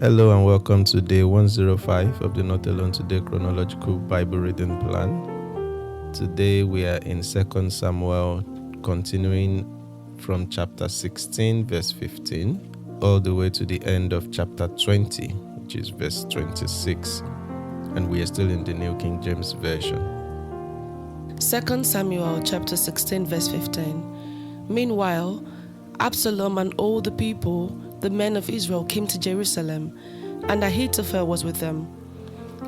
Hello and welcome to day 105 of the Not Alone Today Chronological Bible Reading Plan. Today we are in 2 Samuel, continuing from chapter 16 verse 15 all the way to the end of chapter 20, which is verse 26. And we are still in the New King James Version. 2 Samuel chapter 16 verse 15. Meanwhile, Absalom and all the people, the men of Israel, came to Jerusalem, and Ahithophel was with them.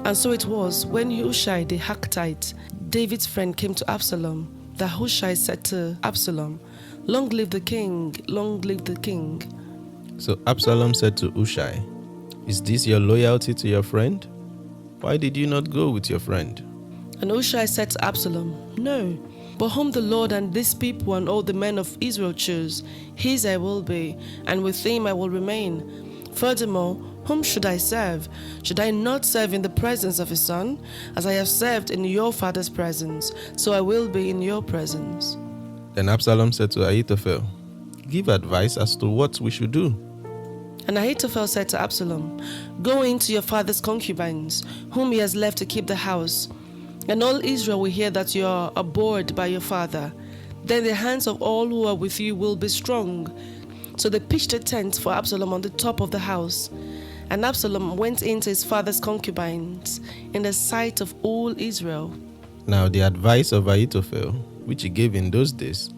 And so it was, when Hushai the Hachtite, David's friend, came to Absalom, that Hushai said to Absalom, "Long live the king, long live the king." So Absalom said to Hushai, "Is this your loyalty to your friend? Why did you not go with your friend?" And Hushai said to Absalom, "No, but whom the Lord and this people and all the men of Israel choose, his I will be, and with him I will remain. Furthermore, whom should I serve? Should I not serve in the presence of his son? As I have served in your father's presence, so I will be in your presence." Then Absalom said to Ahithophel, "Give advice as to what we should do." And Ahithophel said to Absalom, "Go in to your father's concubines, whom he has left to keep the house. And all Israel will hear that you are abhorred by your father. Then the hands of all who are with you will be strong." So they pitched a tent for Absalom on the top of the house. And Absalom went into his father's concubines in the sight of all Israel. Now the advice of Ahithophel, which he gave in those days,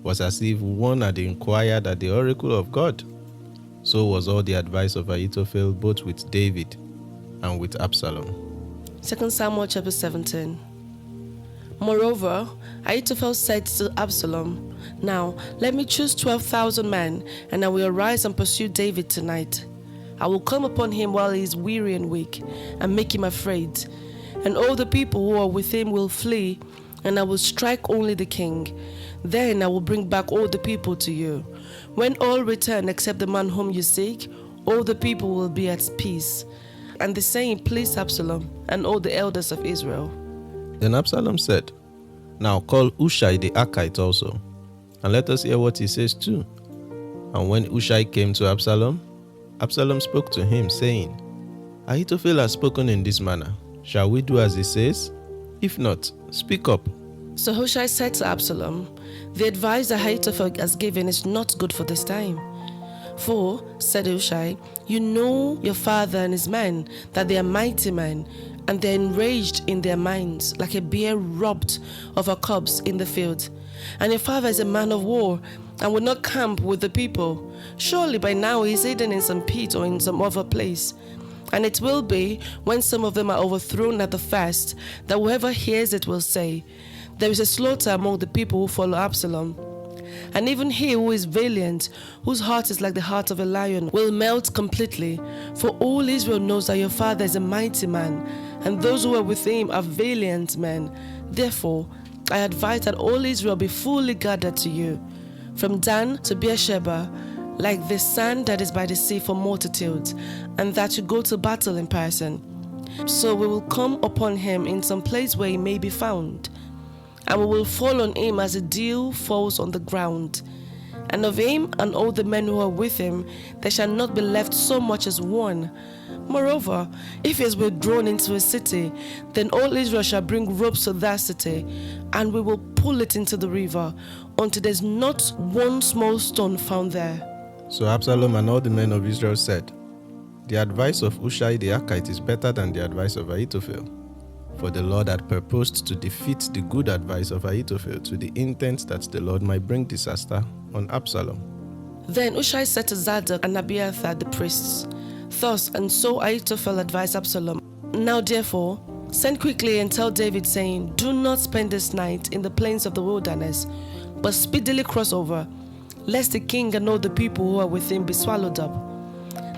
was as if one had inquired at the oracle of God. So was all the advice of Ahithophel, both with David and with Absalom. 2 Samuel chapter 17. Moreover, Ahithophel said to Absalom, "Now let me choose 12,000 men, and I will arise and pursue David tonight. I will come upon him while he is weary and weak, and make him afraid. And all the people who are with him will flee, and I will strike only the king. Then I will bring back all the people to you. When all return except the man whom you seek, all the people will be at peace." And the saying pleased Absalom and all the elders of Israel. Then Absalom said, "Now call Hushai the Archite also, and let us hear what he says too." And when Hushai came to Absalom, Absalom spoke to him, saying, "Ahithophel has spoken in this manner. Shall we do as he says? If not, speak up." So Hushai said to Absalom, "The advice that Ahithophel has given is not good for this time. For," said Hushai, "you know your father and his men, that they are mighty men, and they are enraged in their minds, like a bear robbed of her cubs in the field. And your father is a man of war, and will not camp with the people. Surely by now he is hidden in some pit or in some other place. And it will be, when some of them are overthrown at the first, that whoever hears it will say, 'There is a slaughter among the people who follow Absalom.' And even he who is valiant, whose heart is like the heart of a lion, will melt completely. For all Israel knows that your father is a mighty man, and those who are with him are valiant men. Therefore, I advise that all Israel be fully gathered to you, from Dan to Beersheba, like the sand that is by the sea for multitudes, and that you go to battle in person. So we will come upon him in some place where he may be found, and we will fall on him as a dew falls on the ground. And of him and all the men who are with him, there shall not be left so much as one. Moreover, if he is withdrawn into a city, then all Israel shall bring ropes to that city, and we will pull it into the river, until there is not one small stone found there." So Absalom and all the men of Israel said, "The advice of Hushai the Archite is better than the advice of Ahithophel." For the Lord had purposed to defeat the good advice of Ahithophel, to the intent that the Lord might bring disaster on Absalom. Then Hushai said to Zadok and Abiathar the priests, "Thus and so Ahithophel advised Absalom. Now therefore, send quickly and tell David, saying, 'Do not spend this night in the plains of the wilderness, but speedily cross over, lest the king and all the people who are with him be swallowed up.'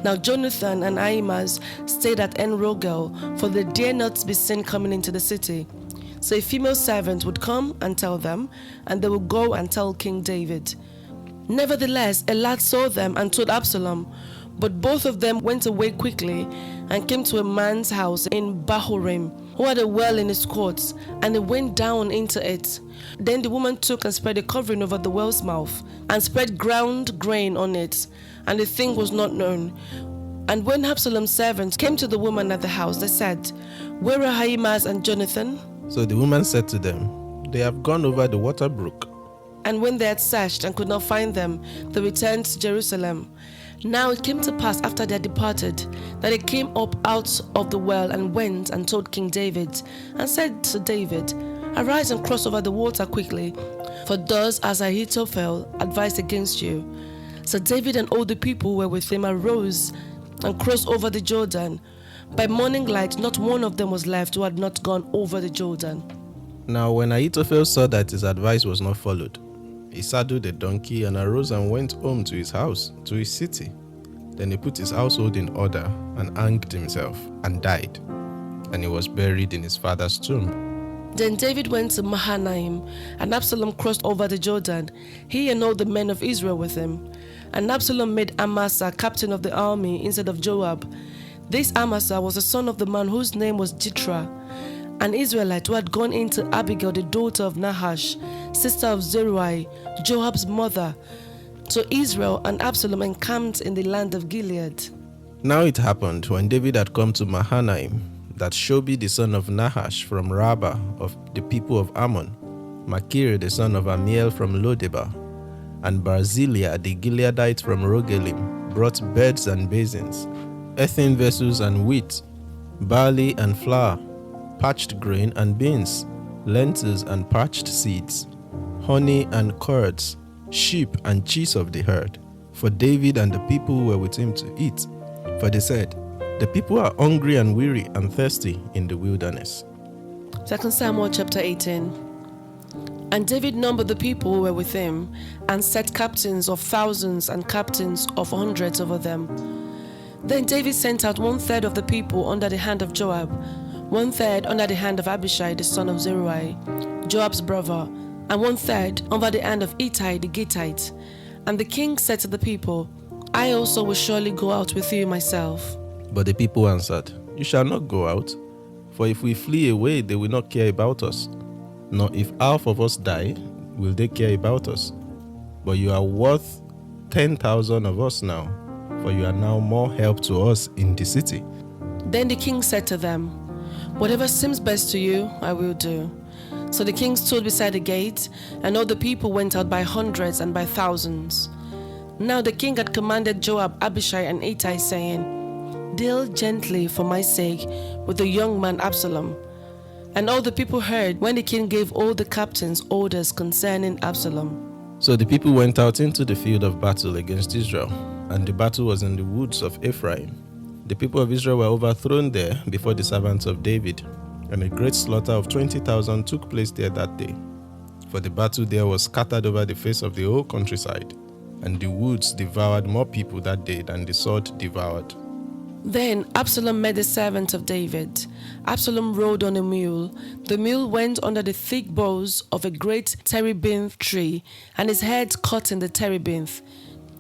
Now Jonathan and Ahimaaz stayed at En-Rogel, for they dare not be seen coming into the city. So a female servant would come and tell them, and they would go and tell King David. Nevertheless, a lad saw them and told Absalom, but both of them went away quickly and came to a man's house in Bahurim, who had a well in his courts, and they went down into it. Then the woman took and spread a covering over the well's mouth, and spread ground grain on it, and the thing was not known. And when Absalom's servants came to the woman at the house, they said, "Where are Ahimaaz and Jonathan?" So the woman said to them, "They have gone over the water brook." And when they had searched and could not find them, they returned to Jerusalem. Now it came to pass after they had departed, that they came up out of the well and went and told King David, and said to David, "Arise and cross over the water quickly, for thus as Ahithophel advised against you." So David and all the people who were with him arose and crossed over the Jordan. By morning light, not one of them was left who had not gone over the Jordan. Now when Ahithophel saw that his advice was not followed, he saddled a donkey and arose and went home to his house, to his city. Then he put his household in order and hanged himself and died. And he was buried in his father's tomb. Then David went to Mahanaim, and Absalom crossed over the Jordan, he and all the men of Israel with him. And Absalom made Amasa captain of the army instead of Joab. This Amasa was the son of the man whose name was Jitra, an Israelite who had gone in to Abigail, the daughter of Nahash, sister of Zeruiah, Joab's mother. So Israel and Absalom encamped in the land of Gilead. Now it happened, when David had come to Mahanaim, that Shobi the son of Nahash from Rabbah of the people of Ammon, Machir the son of Amiel from Lodebar, and Barzillai the Gileadite from Rogelim brought beds and basins, earthen vessels and wheat, barley and flour, parched grain and beans, lentils and parched seeds, honey and curds, sheep and cheese of the herd, for David and the people who were with him to eat. For they said, "The people are hungry and weary and thirsty in the wilderness." 2 Samuel chapter 18. And David numbered the people who were with him, and set captains of thousands and captains of hundreds over them. Then David sent out 1/3 of the people under the hand of Joab, 1/3 under the hand of Abishai the son of Zeruiah, Joab's brother, and 1/3 under the hand of Ittai the Gittite. And the king said to the people, "I also will surely go out with you myself." But the people answered, "You shall not go out, for if we flee away, they will not care about us. Nor if half of us die, will they care about us. But you are worth 10,000 of us now, for you are now more help to us in the city." Then the king said to them, "Whatever seems best to you, I will do." So the king stood beside the gate, and all the people went out by hundreds and by thousands. Now the king had commanded Joab, Abishai, and Ittai, saying, "Deal gently for my sake with the young man Absalom." And all the people heard when the king gave all the captains orders concerning Absalom. So the people went out into the field of battle against Israel, and the battle was in the woods of Ephraim. The people of Israel were overthrown there before the servants of David, and a great slaughter of 20,000 took place there that day. For the battle there was scattered over the face of the whole countryside, and the woods devoured more people that day than the sword devoured. Then Absalom met the servant of David. Absalom rode on a mule. The mule went under the thick boughs of a great terebinth tree, and his head caught in the terebinth.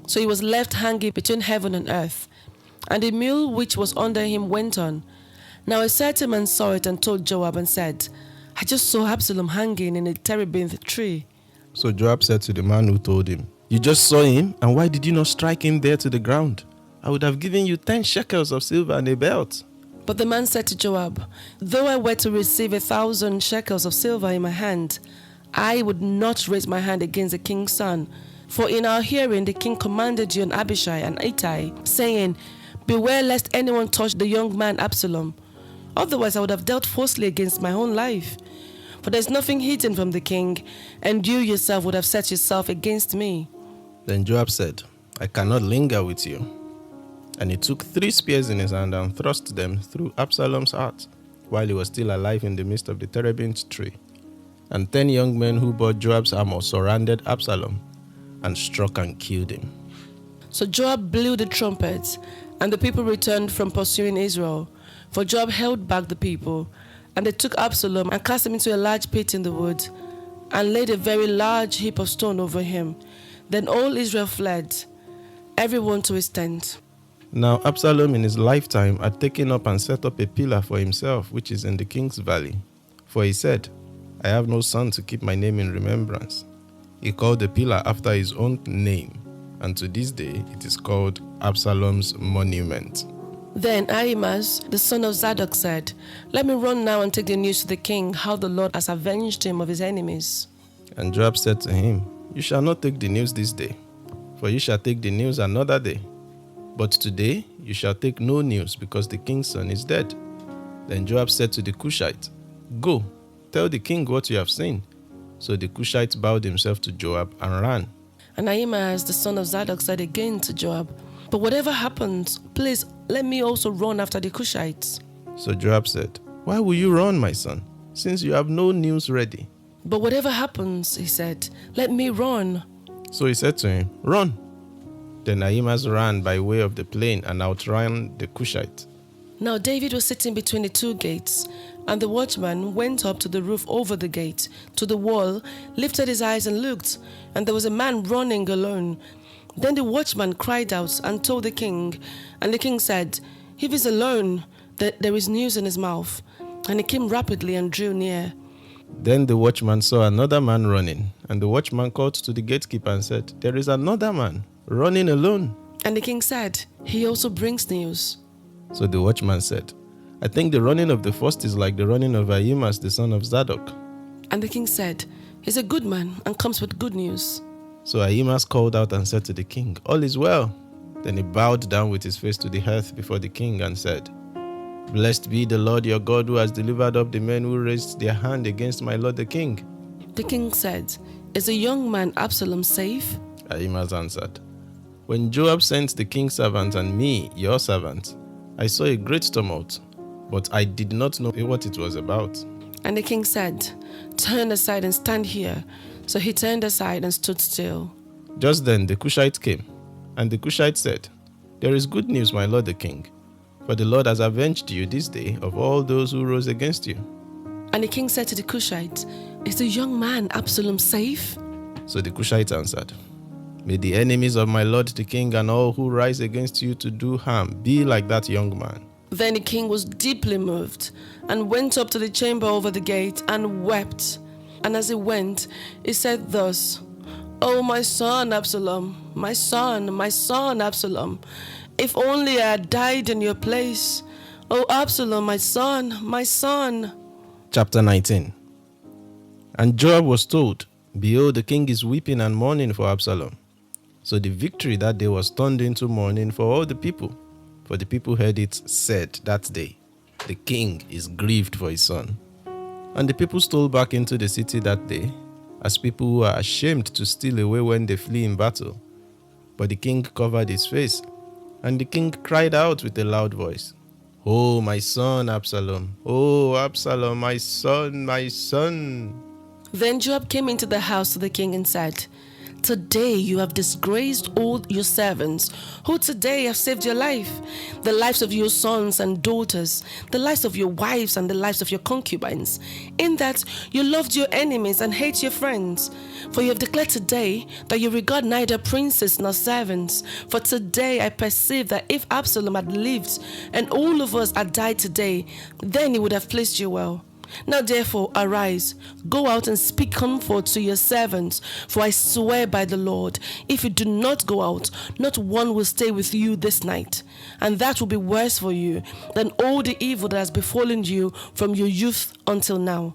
So he was left hanging between heaven and earth. And the mule which was under him went on. Now a certain man saw it and told Joab and said, "I just saw Absalom hanging in a terebinth tree." So Joab said to the man who told him, "You just saw him, and why did you not strike him there to the ground? I would have given you 10 shekels of silver and a belt." But the man said to Joab, "Though I were to receive 1,000 shekels of silver in my hand, I would not raise my hand against the king's son. For in our hearing the king commanded you and Abishai and Ittai, saying, 'Beware lest anyone touch the young man Absalom.' Otherwise I would have dealt falsely against my own life. For there is nothing hidden from the king, and you yourself would have set yourself against me." Then Joab said, "I cannot linger with you." And he took 3 spears in his hand and thrust them through Absalom's heart, while he was still alive in the midst of the terebinth tree. And 10 young men who bore Joab's armor surrounded Absalom and struck and killed him. So Joab blew the trumpet, and the people returned from pursuing Israel. For Joab held back the people, and they took Absalom and cast him into a large pit in the wood, and laid a very large heap of stone over him. Then all Israel fled, everyone to his tent. Now Absalom in his lifetime had taken up and set up a pillar for himself, which is in the king's valley. For he said, "I have no son to keep my name in remembrance." He called the pillar after his own name, and to this day it is called Absalom's monument. Then Ahimaaz, the son of Zadok, said, "Let me run now and take the news to the king, how the Lord has avenged him of his enemies." And Joab said to him, "You shall not take the news this day, for you shall take the news another day. But today you shall take no news, because the king's son is dead." Then Joab said to the Cushite, "Go, tell the king what you have seen." So the Cushite bowed himself to Joab and ran. And Ahimaaz, the son of Zadok, said again to Joab, "But whatever happens, please let me also run after the Cushites." So Joab said, "Why will you run, my son, since you have no news ready?" "But whatever happens," he said, "let me run." So he said to him, "Run." Then Ahimaaz ran by way of the plain and outran the Cushite. Now David was sitting between the two gates, and the watchman went up to the roof over the gate, to the wall, lifted his eyes and looked, and there was a man running alone. Then the watchman cried out and told the king, and the king said, "If he's alone, there is news in his mouth." And he came rapidly and drew near. Then the watchman saw another man running, and the watchman called to the gatekeeper and said, "There is another man running alone." And the king said, "He also brings news." So the watchman said, "I think the running of the first is like the running of Ahimaaz, the son of Zadok." And the king said, "He's a good man and comes with good news." So Ahimaaz called out and said to the king, "All is well." Then he bowed down with his face to the earth before the king and said, "Blessed be the Lord your God, who has delivered up the men who raised their hand against my lord the king." The king said, "Is the young man Absalom safe?" Ahimaaz answered, "When Joab sent the king's servant and me, your servant, I saw a great tumult, but I did not know what it was about." And the king said, "Turn aside and stand here." So he turned aside and stood still. Just then the Cushite came, and the Cushite said, "There is good news, my lord the king, for the Lord has avenged you this day of all those who rose against you." And the king said to the Cushite, "Is the young man Absalom safe?" So the Cushite answered, "May the enemies of my lord the king and all who rise against you to do harm be like that young man." Then the king was deeply moved and went up to the chamber over the gate and wept. And as he went, he said thus, "Oh, my son Absalom, my son Absalom, if only I had died in your place. Oh, Absalom, my son, my son." Chapter 19. And Joab was told, "Behold, the king is weeping and mourning for Absalom." So the victory that day was turned into mourning for all the people. For the people heard it said that day, "The king is grieved for his son." And the people stole back into the city that day, as people who are ashamed to steal away when they flee in battle. But the king covered his face, and the king cried out with a loud voice, "Oh, my son Absalom! Oh, Absalom, my son, my son!" Then Joab came into the house to the king and said, "Today you have disgraced all your servants, who today have saved your life, the lives of your sons and daughters, the lives of your wives and the lives of your concubines, in that you loved your enemies and hate your friends. For you have declared today that you regard neither princes nor servants. For today I perceive that if Absalom had lived and all of us had died today, then he would have pleased you well. Now therefore arise, go out and speak comfort to your servants, for I swear by the Lord, if you do not go out, not one will stay with you this night, and that will be worse for you than all the evil that has befallen you from your youth until now."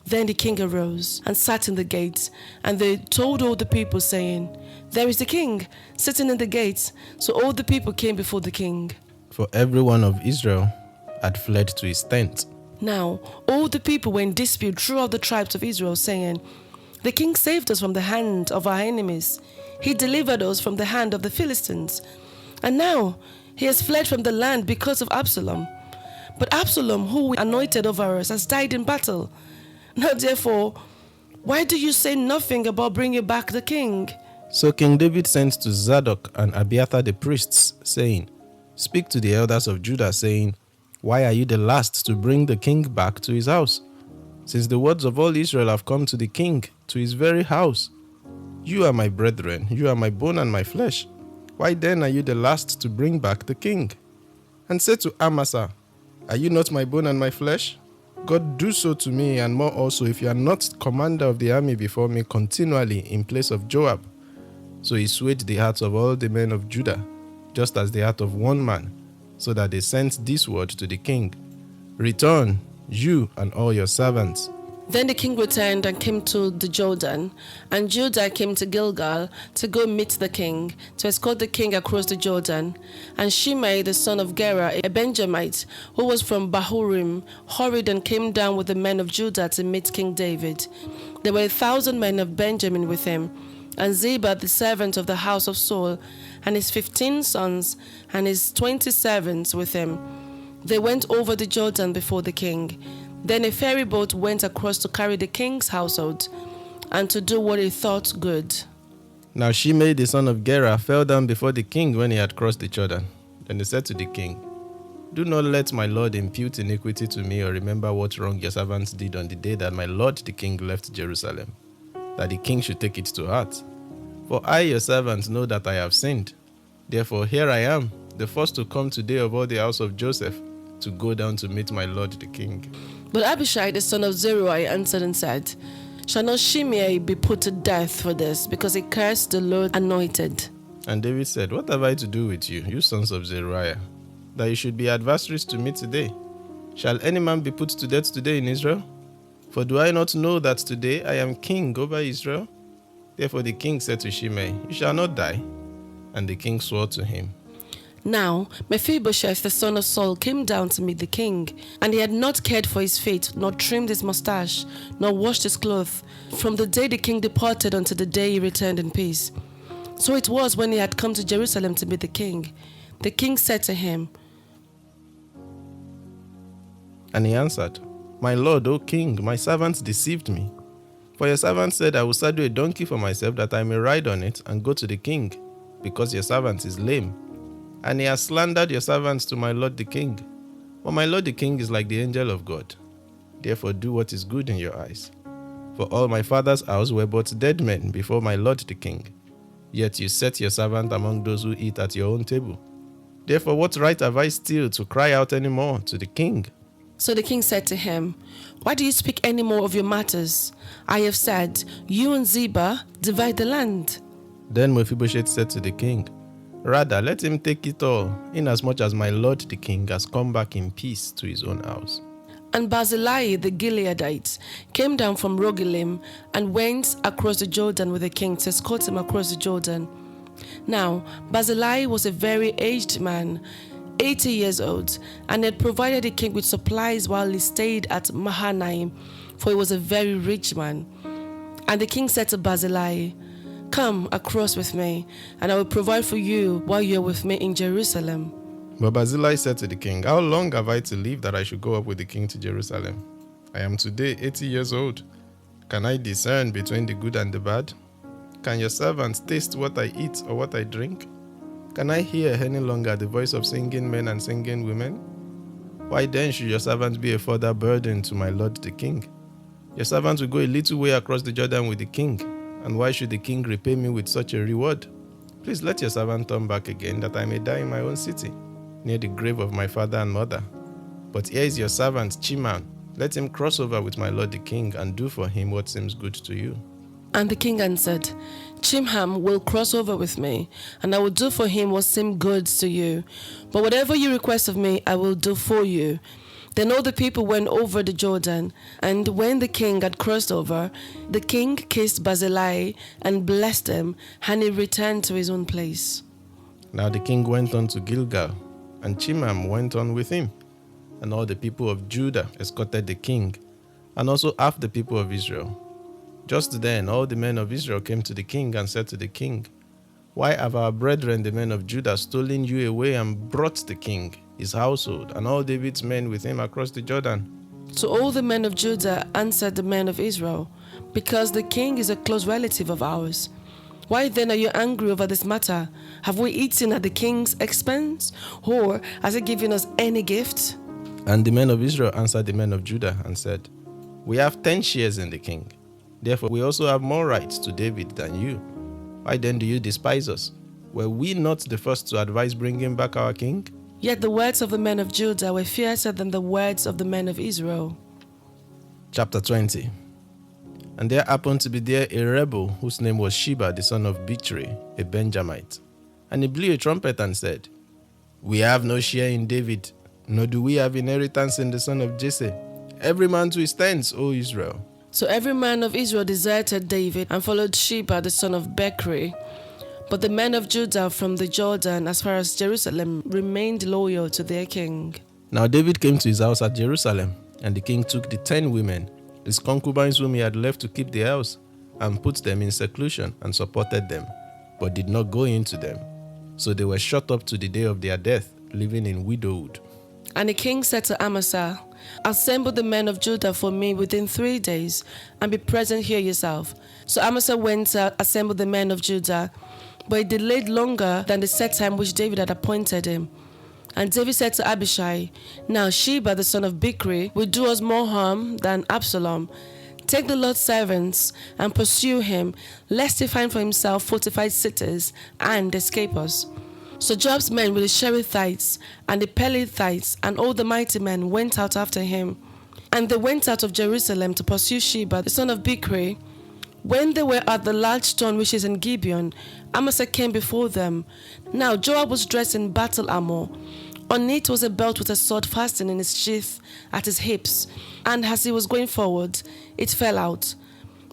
Then the king arose and sat in the gates, and they told all the people, saying, "There is the king sitting in the gates." So all the people came before the king. For every one of Israel had fled to his tent. Now all the people were in dispute throughout the tribes of Israel, saying, "The king saved us from the hand of our enemies. He delivered us from the hand of the Philistines. And now he has fled from the land because of Absalom. But Absalom, who we anointed over us, has died in battle. Now therefore, why do you say nothing about bringing back the king?" So King David sent to Zadok and Abiathar the priests, saying, "Speak to the elders of Judah, saying, Why are you the last to bring the king back to his house? Since the words of all Israel have come to the king, to his very house. You are my brethren, you are my bone and my flesh. Why then are you the last to bring back the king?" And said to Amasa, "Are you not my bone and my flesh? God, do so to me and more also, if you are not commander of the army before me continually in place of Joab." So he swayed the hearts of all the men of Judah, just as the heart of one man, so that they sent this word to the king, "Return, you and all your servants." Then the king returned and came to the Jordan, and Judah came to Gilgal to go meet the king, to escort the king across the Jordan. And Shimei, the son of Gera, a Benjamite, who was from Bahurim, hurried and came down with the men of Judah to meet King David. There were 1,000 men of Benjamin with him, and Ziba, the servant of the house of Saul, and his 15 sons, and his 20 servants with him. They went over the Jordan before the king. Then a ferry boat went across to carry the king's household and to do what he thought good. Now Shimei, the son of Gera, fell down before the king when he had crossed the Jordan. Then he said to the king, "Do not let my lord impute iniquity to me, or remember what wrong your servants did on the day that my lord the king left Jerusalem, that the king should take it to heart. For I, your servant, know that I have sinned. Therefore here I am, the first to come today of all the house of Joseph, to go down to meet my lord the king." But Abishai, the son of Zeruiah, answered and said, "Shall not Shimei be put to death for this, because he cursed the Lord anointed?" And David said, "What have I to do with you, you sons of Zeruiah, that you should be adversaries to me today? Shall any man be put to death today in Israel? For do I not know that today I am king over Israel?" Therefore the king said to Shimei, "You shall not die." And the king swore to him. Now Mephibosheth, the son of Saul, came down to meet the king, and he had not cared for his feet, nor trimmed his mustache, nor washed his clothes, from the day the king departed until the day he returned in peace. So it was when he had come to Jerusalem to meet the king. The king said to him, And he answered, "My lord, O king, my servants deceived me. For your servant said, I will saddle a donkey for myself, that I may ride on it and go to the king, because your servant is lame. And he has slandered your servants to my lord the king. For my lord the king is like the angel of God. Therefore do what is good in your eyes. For all my father's house were but dead men before my lord the king. Yet you set your servant among those who eat at your own table. Therefore what right have I still to cry out any more to the king?" So the king said to him, "Why do you speak any more of your matters? I have said, you and Ziba divide the land." Then Mephibosheth said to the king, "Rather, let him take it all, inasmuch as my lord the king has come back in peace to his own house." And Barzillai the Gileadite came down from Rogelim and went across the Jordan with the king to escort him across the Jordan. Now Barzillai was a very aged man, 80 years old, and had provided the king with supplies while he stayed at Mahanaim, for he was a very rich man. And the king said to Barzillai, "Come across with me, and I will provide for you while you are with me in Jerusalem." But Barzillai said to the king, "How long have I to live that I should go up with the king to Jerusalem? I am today 80 years old. Can I discern between the good and the bad? Can your servants taste what I eat or what I drink? Can I hear any longer the voice of singing men and singing women? Why then should your servants be a further burden to my lord the king? Your servants will go a little way across the Jordan with the king, and why should the king repay me with such a reward? Please let your servant turn back again, that I may die in my own city, near the grave of my father and mother. But here is your servant Chimam. Let him cross over with my lord the king, and do for him what seems good to you." And the king answered, "Chimham will cross over with me, and I will do for him what seems good to you. But whatever you request of me, I will do for you." Then all the people went over the Jordan, and when the king had crossed over, the king kissed Barzillai and blessed him, and he returned to his own place. Now the king went on to Gilgal, and Chimam went on with him. And all the people of Judah escorted the king, and also half the people of Israel. Just then all the men of Israel came to the king and said to the king, "Why have our brethren, the men of Judah, stolen you away and brought the king, his household, and all David's men with him across the Jordan?" So all the men of Judah answered the men of Israel, "Because the king is a close relative of ours. Why then are you angry over this matter? Have we eaten at the king's expense, or has he given us any gift?" And the men of Israel answered the men of Judah and said, "We have 10 shares in the king. Therefore we also have more rights to David than you. Why then do you despise us? Were we not the first to advise bringing back our king?" Yet the words of the men of Judah were fiercer than the words of the men of Israel. Chapter 20. And there happened to be there a rebel whose name was Sheba, the son of Bichri, a Benjamite. And he blew a trumpet and said, We have no share in David, nor do we have inheritance in the son of Jesse. Every man to his tents, O Israel. So every man of Israel deserted David and followed Sheba the son of Bechri. But the men of Judah from the Jordan as far as Jerusalem remained loyal to their king. Now David came to his house at Jerusalem, and the king took the 10 women, his concubines whom he had left to keep the house, and put them in seclusion and supported them, but did not go into them. So they were shut up to the day of their death, living in widowhood. And the king said to Amasa, "Assemble the men of Judah for me within 3 days, and be present here yourself." So Amasa went out, assembled the men of Judah, but he delayed longer than the set time which David had appointed him. And David said to Abishai, "Now Sheba the son of Bichri will do us more harm than Absalom. Take the Lord's servants and pursue him, lest he find for himself fortified cities and escape us." So Joab's men with the Cherethites and the Pelethites and all the mighty men went out after him. And they went out of Jerusalem to pursue Sheba the son of Bichri. When they were at the large stone which is in Gibeon, Amasa came before them. Now Joab was dressed in battle armor. On it was a belt with a sword fastened in its sheath at his hips, and as he was going forward, it fell out.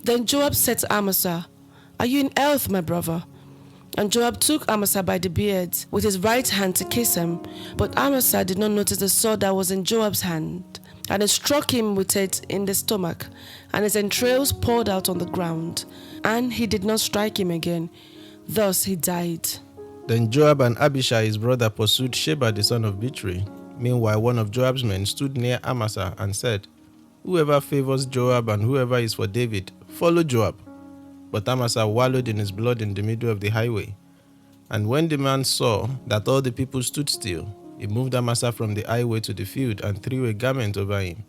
Then Joab said to Amasa, "Are you in health, my brother?" And Joab took Amasa by the beard with his right hand to kiss him, but Amasa did not notice the sword that was in Joab's hand, and it struck him with it in the stomach, and his entrails poured out on the ground, and he did not strike him again. Thus he died. Then Joab and Abishai his brother pursued Sheba the son of Bichri. Meanwhile one of Joab's men stood near Amasa and said, "Whoever favors Joab and whoever is for David, follow Joab." But Amasa wallowed in his blood in the middle of the highway. And when the man saw that all the people stood still, he moved Amasa from the highway to the field and threw a garment over him.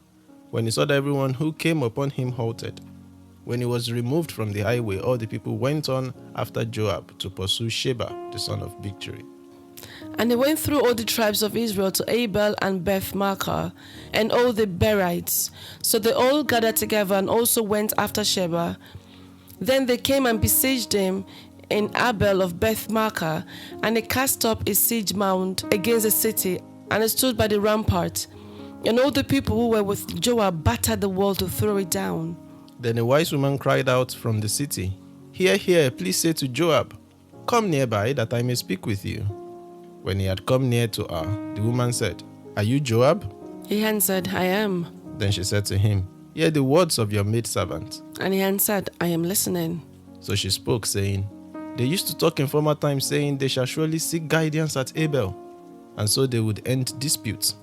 When he saw that everyone who came upon him halted. When he was removed from the highway, all the people went on after Joab to pursue Sheba the son of Bichri. And they went through all the tribes of Israel to Abel and Beth-Maachah and all the Berites. So they all gathered together and also went after Sheba. Then they came and besieged him in Abel of Beth-Maachah, and they cast up a siege mound against the city, and it stood by the rampart. And all the people who were with Joab battered the wall to throw it down. Then a wise woman cried out from the city, "Hear, hear, please say to Joab, 'Come nearby that I may speak with you.' When he had come near to her, the woman said, 'Are you Joab?' He answered, 'I am.' Then she said to him, 'Hear the words of your maidservant.' And he answered, 'I am listening.' So she spoke, saying, 'They used to talk in former times, saying they shall surely seek guidance at Abel, and so they would end disputes.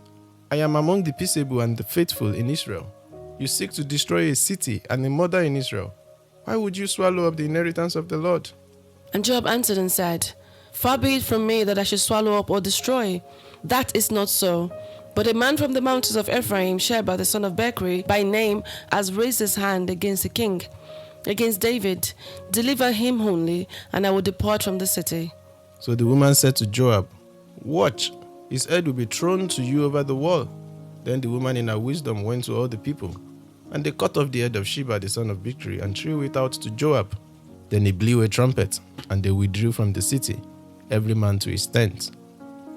I am among the peaceable and the faithful in Israel. You seek to destroy a city and a mother in Israel. Why would you swallow up the inheritance of the Lord?' And Joab answered and said, 'Far be it from me that I should swallow up or destroy. That is not so. But a man from the mountains of Ephraim, Sheba the son of Bechri, by name, has raised his hand against the king, against David. Deliver him only, and I will depart from the city.' So the woman said to Joab, 'Watch, his head will be thrown to you over the wall.' Then the woman in her wisdom went to all the people, and they cut off the head of Sheba the son of Bichri and threw it out to Joab. Then he blew a trumpet, and they withdrew from the city, every man to his tent.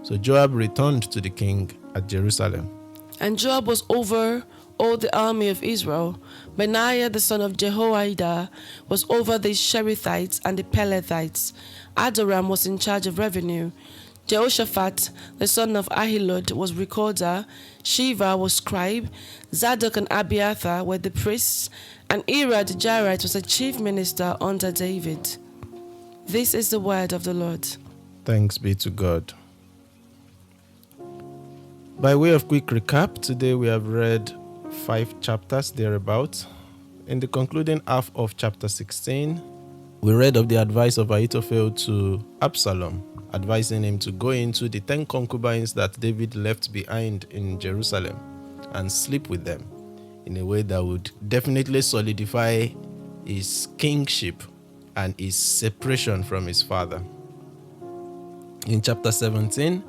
So Joab returned to the king at Jerusalem. And Joab was over all the army of Israel. Benaiah the son of Jehoiada was over the Cherethites and the Pelethites. Adoram was in charge of revenue. Jehoshaphat the son of Ahilud was recorder. Shiva was scribe. Zadok and Abiathar were the priests. And Ira the Jairite was a chief minister under David. This is the word of the Lord. Thanks be to God. By way of quick recap, today we have read 5 chapters thereabout. In the concluding half of chapter 16, we read of the advice of Ahithophel to Absalom, advising him to go into the 10 concubines that David left behind in Jerusalem and sleep with them in a way that would definitely solidify his kingship and his separation from his father. In chapter 17,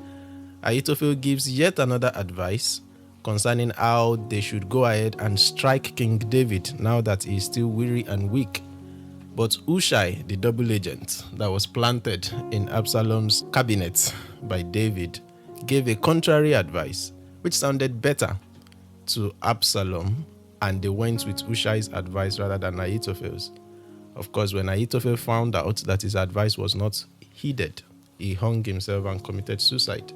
Ahithophel gives yet another advice concerning how they should go ahead and strike King David now that he is still weary and weak. But Hushai, the double agent that was planted in Absalom's cabinet by David, gave a contrary advice, which sounded better to Absalom, and they went with Hushai's advice rather than Ahithophel's. Of course, when Ahithophel found out that his advice was not heeded, he hung himself and committed suicide.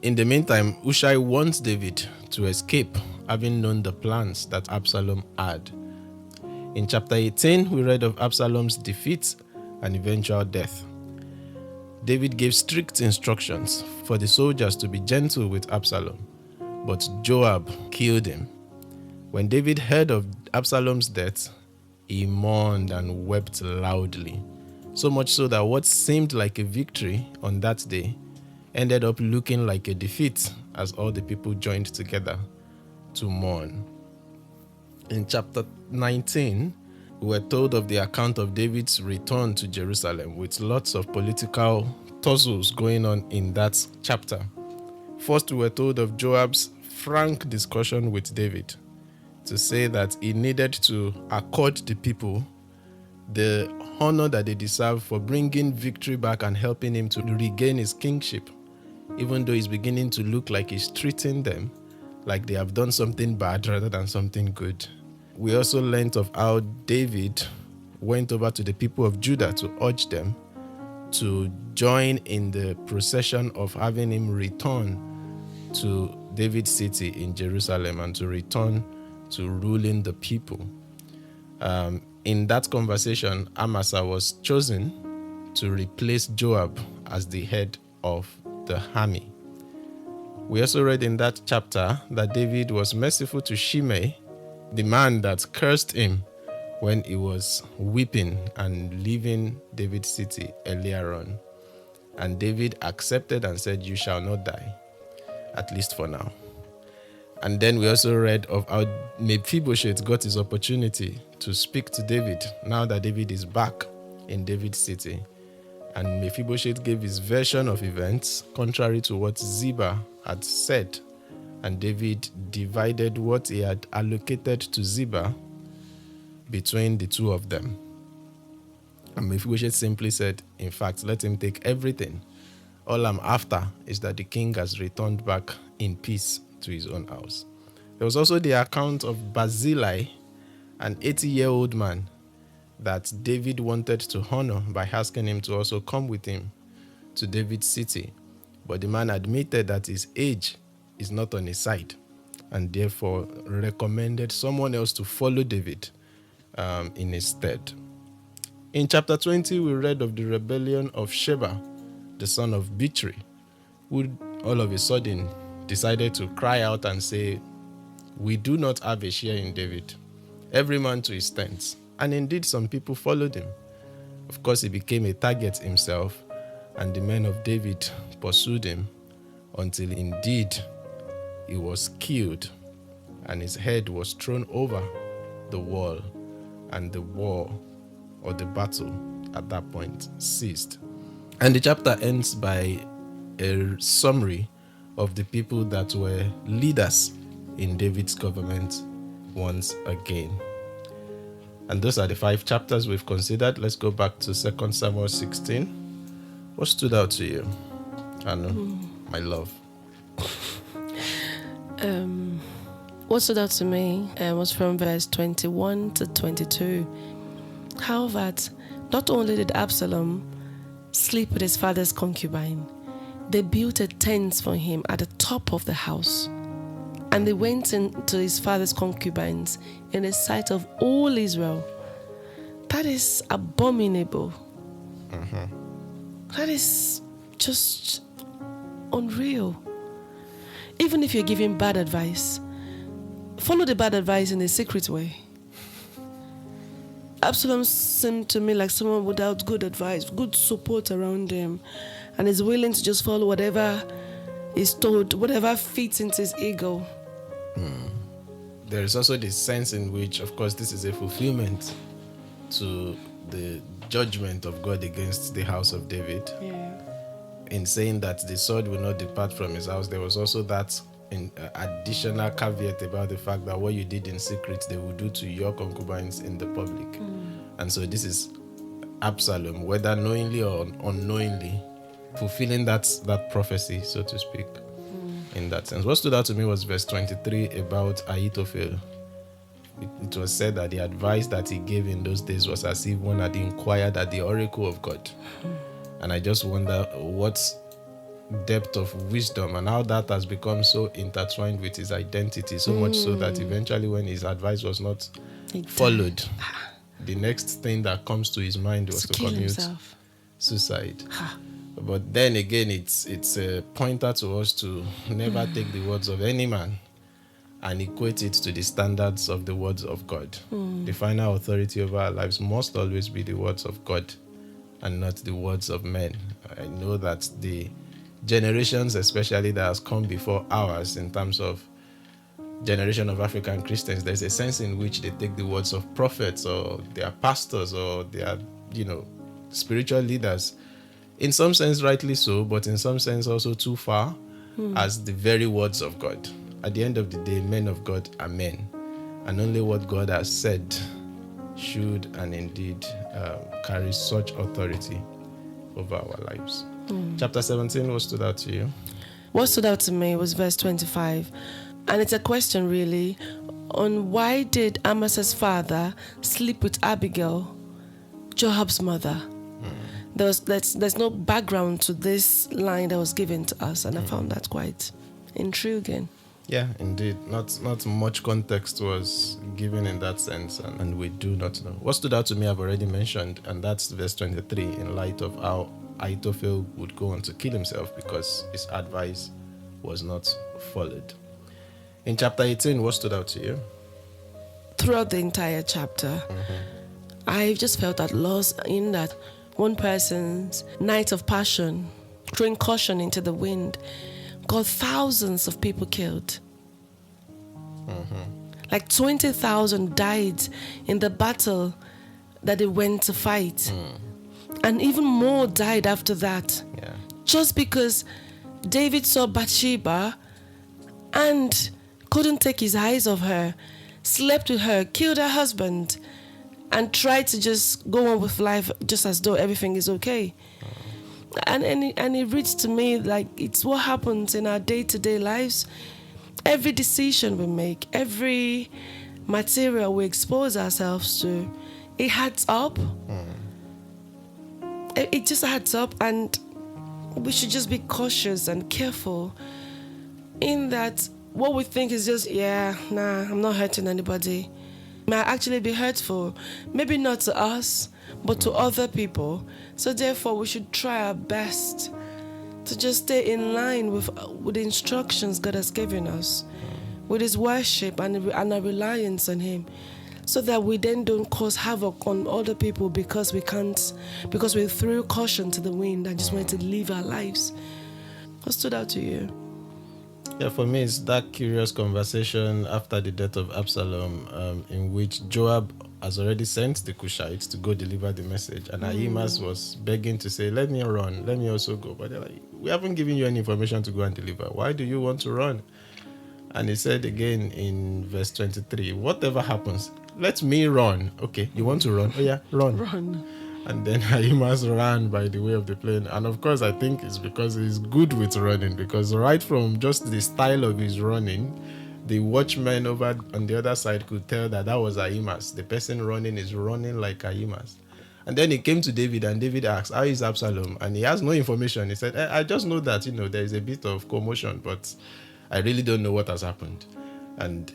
In the meantime, Hushai wants David to escape, having known the plans that Absalom had. In chapter 18, we read of Absalom's defeat and eventual death. David gave strict instructions for the soldiers to be gentle with Absalom, but Joab killed him. When David heard of Absalom's death, he mourned and wept loudly, so much so that what seemed like a victory on that day ended up looking like a defeat as all the people joined together to mourn. In chapter 19, we were told of the account of David's return to Jerusalem, with lots of political tussles going on in that chapter. First, we were told of Joab's frank discussion with David to say that he needed to accord the people the honor that they deserve for bringing victory back and helping him to regain his kingship, even though it's beginning to look like he's treating them like they have done something bad rather than something good. We also learned of how David went over to the people of Judah to urge them to join in the procession of having him return to David's city in Jerusalem and to return to ruling the people. In that conversation, Amasa was chosen to replace Joab as the head of the army. We also read in that chapter that David was merciful to Shimei, the man that cursed him when he was weeping and leaving David's city earlier on. And David accepted and said, "You shall not die, at least for now." And then we also read of how Mephibosheth got his opportunity to speak to David now that David is back in David's city. And Mephibosheth gave his version of events contrary to what Ziba had said. And David divided what he had allocated to Ziba between the two of them. And Mephibosheth simply said, in fact, let him take everything. All I'm after is that the king has returned back in peace to his own house. There was also the account of Barzillai, an 80-year-old man that David wanted to honor by asking him to also come with him to David's city. But the man admitted that his age is not on his side and therefore recommended someone else to follow David in his stead. In chapter 20, we read of the rebellion of Sheba, the son of Bichri, who all of a sudden decided to cry out and say, "We do not have a share in David, every man to his tents." And indeed, some people followed him. Of course, he became a target himself, and the men of David pursued him until indeed he was killed and his head was thrown over the wall, and the war or the battle at that point ceased. And the chapter ends by a summary of the people that were leaders in David's government once again. And those are the 5 chapters we've considered. Let's go back to 2 Samuel 16. What stood out to you, Anu, my love? What stood out to me was from verse 21 to 22. How that not only did Absalom sleep with his father's concubine, they built a tent for him at the top of the house. And they went into his father's concubines in the sight of all Israel. That is abominable. That is just unreal. Even if you're giving bad advice, follow the bad advice in a secret way. Absalom seemed to me like someone without good advice, good support around him, and is willing to just follow whatever is told, whatever fits into his ego. There is also the sense in which, of course, this is a fulfillment to the judgment of God against the house of David. Yeah. In saying that the sword will not depart from his house, there was also that additional caveat about the fact that what you did in secret, they will do to your concubines in the public. And so this is Absalom, whether knowingly or unknowingly, fulfilling that prophecy, so to speak. in that sense. What stood out to me was verse 23 about Ahithophel. It was said that the advice that he gave in those days was as if one had inquired at the oracle of God. And I just wonder what depth of wisdom and how that has become so intertwined with his identity, so much so that eventually when his advice was not followed, the next thing that comes to his mind was to commit himself. Suicide. But then again, it's a pointer to us to never take the words of any man and equate it to the standards of the words of God. The final authority over our lives must always be the words of God and not the words of men. I know that the generations, especially that has come before ours, in terms of generation of African Christians, there's a sense in which they take the words of prophets or their pastors or their, spiritual leaders, in some sense rightly so, but in some sense also too far, as the very words of God. At the end of the day, men of God are men, and only what God has said should and indeed carry such authority over our lives. Chapter 17, what stood out to you? What stood out to me was verse 25. And it's a question really on why did Amasa's father sleep with Abigail, Joab's mother? There's no background to this line that was given to us, and I found that quite intriguing. Yeah, indeed. Not much context was given in that sense, and we do not know. What stood out to me I've already mentioned, and that's verse 23, in light of how Ahithophel would go on to kill himself because his advice was not followed. In chapter 18, what stood out to you? Throughout the entire chapter, I just felt that loss in that one person's night of passion, throwing caution into the wind, got thousands of people killed. Like 20,000 died in the battle that they went to fight. And even more died after that. Yeah. Just because David saw Bathsheba and couldn't take his eyes off her, slept with her, killed her husband, and tried to just go on with life just as though everything is okay. And it reads to me like it's what happens in our day-to-day lives. Every decision we make, every material we expose ourselves to, it adds up. It just adds up, and we should just be cautious and careful in that what we think is just, I'm not hurting anybody, might actually be hurtful. Maybe not to us, but to other people. So therefore, we should try our best to just stay in line with the instructions God has given us, with His worship and our reliance on Him, so that we then don't cause havoc on other people because we threw caution to the wind and just wanted to live our lives. What stood out to you? Yeah, for me, it's that curious conversation after the death of Absalom, in which Joab has already sent the Cushites to go deliver the message, and Ahimaaz was begging to say, let me run, let me also go. But they're like, we haven't given you any information to go and deliver. Why do you want to run? And he said again in verse 23, whatever happens, let me run. Okay, you want to run? Oh yeah, run. Run. And then Ahimaaz ran by the way of the plain. And of course, I think it's because he's good with running, because right from just the style of his running, the watchman over on the other side could tell that was Ahimaaz. The person running is running like Ahimaaz. And then he came to David, and David asked, how is Absalom? And he has no information. He said, I just know that, there is a bit of commotion, but I really don't know what has happened. And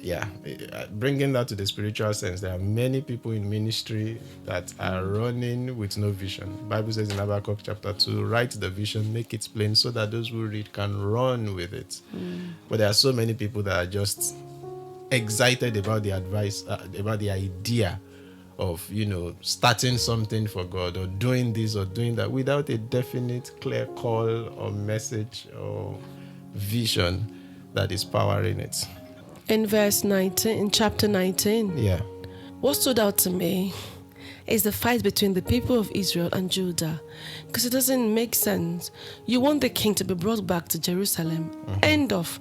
bringing that to the spiritual sense, there are many people in ministry that are running with no vision. The Bible says in Habakkuk chapter 2, write the vision, make it plain so that those who read can run with it. But there are so many people that are just excited about the advice, about the idea of, starting something for God or doing this or doing that without a definite, clear call or message or vision that is powering it. In verse 19, in chapter 19, what stood out to me is the fight between the people of Israel and Judah, because it doesn't make sense. You want the king to be brought back to Jerusalem. End of.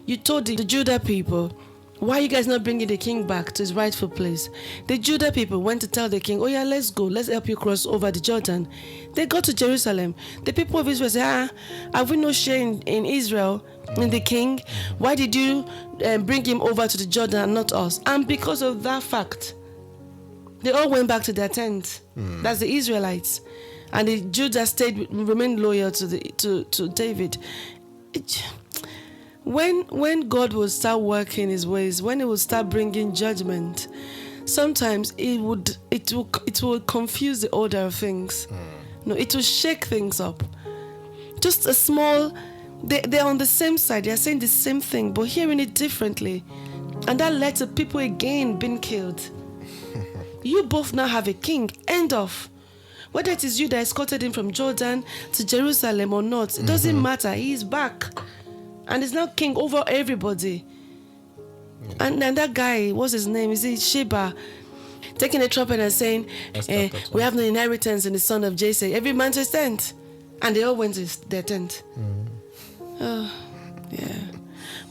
You told the Judah people, Why are you guys not bringing the king back to his rightful place? The Judah people went to tell the king, oh yeah, let's go. Let's help you cross over the Jordan. They got to Jerusalem. The people of Israel said, have we no share in Israel, in the king? Why did you bring him over to the Jordan and not us? And because of that fact, they all went back to their tent. That's the Israelites. And the Judah remained loyal to David. When God will start working his ways, when he will start bringing judgment, sometimes it will confuse the order of things. No, it will shake things up. Just a small, they're on the same side, they're saying the same thing, but hearing it differently. And that led to people again being killed. You both now have a king, end of. Whether it is you that escorted him from Jordan to Jerusalem or not, it doesn't matter, he's back. And he's now king over everybody. And then that guy, what's his name? Is it Sheba? Taking a trumpet and saying, we have no inheritance in the son of Jesse. Every man to his tent. And they all went to their tent. Oh, yeah.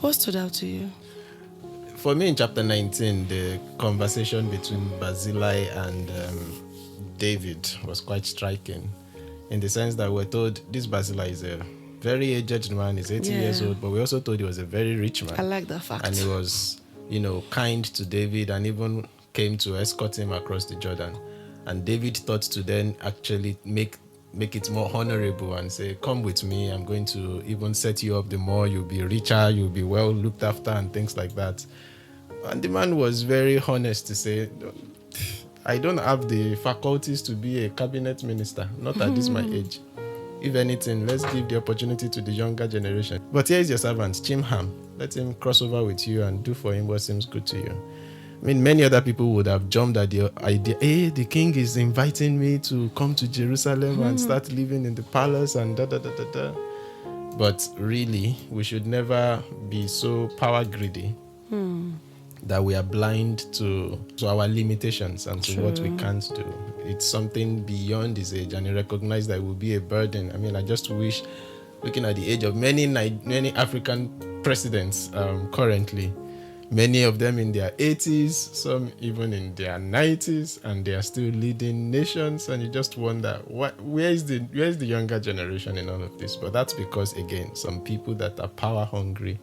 What stood out to you? For me, in chapter 19, the conversation between Barzillai and David was quite striking, in the sense that we're told this Barzillai is a very aged man, he's 80 years old, but we also told he was a very rich man. I like that fact. And he was, kind to David and even came to escort him across the Jordan. And David thought to then actually make it more honorable and say, come with me, I'm going to even set you up the more, you'll be richer, you'll be well looked after and things like that. And the man was very honest to say, I don't have the faculties to be a cabinet minister, not at this my age. If anything, let's give the opportunity to the younger generation. But here is your servant, Chimham. Let him cross over with you and do for him what seems good to you. I mean, many other people would have jumped at the idea, hey, the king is inviting me to come to Jerusalem and start living in the palace and da-da-da-da-da. But really, we should never be so power greedy that we are blind to our limitations and to what we can't do. It's something beyond his age, and he recognized that it will be a burden. I mean, I just wish, looking at the age of many African presidents currently, many of them in their 80s, some even in their 90s, and they are still leading nations, and you just wonder, where is the younger generation in all of this? But that's because, again, some people that are power hungry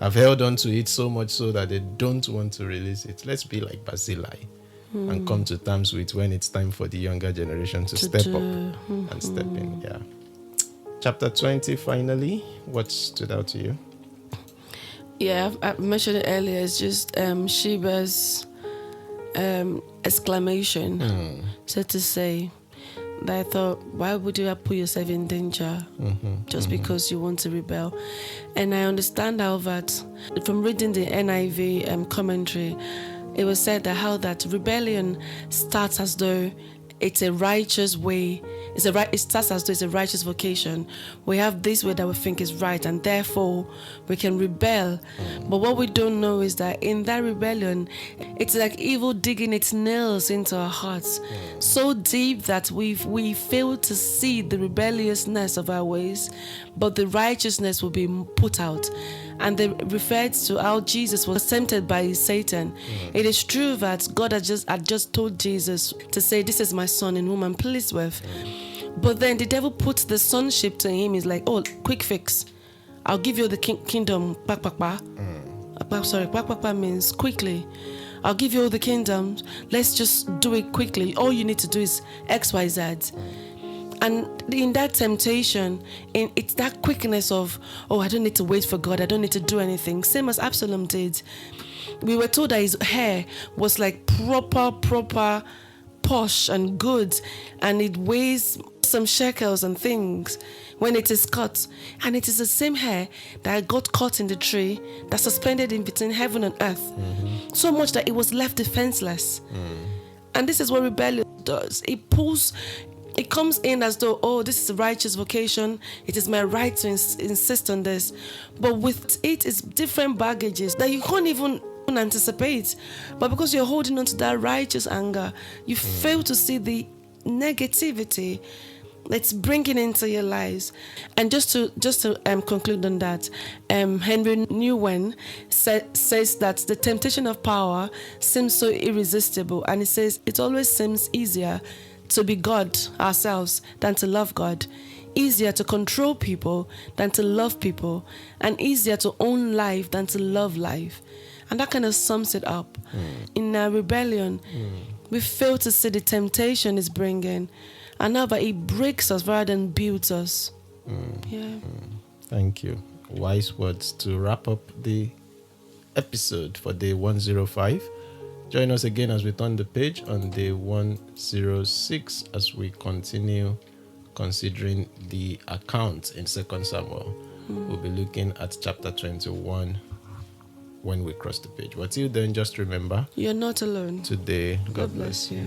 have held on to it so much so that they don't want to release it. Let's be like Barzillai and come to terms with when it's time for the younger generation to step up and step in. Yeah. Chapter 20, finally, what stood out to you? Yeah, I mentioned it earlier. It's just Sheba's exclamation, so to say, that I thought, why would you put yourself in danger just because you want to rebel? And I understand how that, from reading the NIV commentary, it was said that how that rebellion starts as though it's a righteous way. It starts as though it's a righteous vocation. We have this way that we think is right, and therefore we can rebel. But what we don't know is that in that rebellion, it's like evil digging its nails into our hearts, so deep that we fail to see the rebelliousness of our ways, but the righteousness will be put out. And they referred to how Jesus was tempted by Satan. It is true that God had just told Jesus to say, this is my son in whom I'm pleased with. But then the devil put the sonship to him. He's like, oh, quick fix. I'll give you the kingdom. Sorry, means quickly. I'll give you all the kingdoms. Let's just do it quickly. All you need to do is X, Y, Z. And in that temptation, it's that quickness of, oh, I don't need to wait for God. I don't need to do anything. Same as Absalom did. We were told that his hair was like proper, posh and good. And it weighs some shekels and things when it is cut. And it is the same hair that got caught in the tree that suspended in between heaven and earth. So much that it was left defenseless. And this is what rebellion does. It comes in as though, oh, this is a righteous vocation. It is my right to insist on this. But with it is different baggages that you can't even anticipate. But because you're holding on to that righteous anger, you fail to see the negativity that's bringing into your lives. And just to conclude on that, Henry Newen said says that the temptation of power seems so irresistible, and it says it always seems easier to be God ourselves than to love God, easier to control people than to love people, and easier to own life than to love life. And that kind of sums it up. In our rebellion, we fail to see the temptation it's bringing, and now that it breaks us rather than builds us. Thank you. Wise words to wrap up the episode for day 105. Join us again as we turn the page on day 106 as we continue considering the account in 2 Samuel. We'll be looking at chapter 21 when we cross the page. But till then, just remember, you're not alone. Today, God bless you.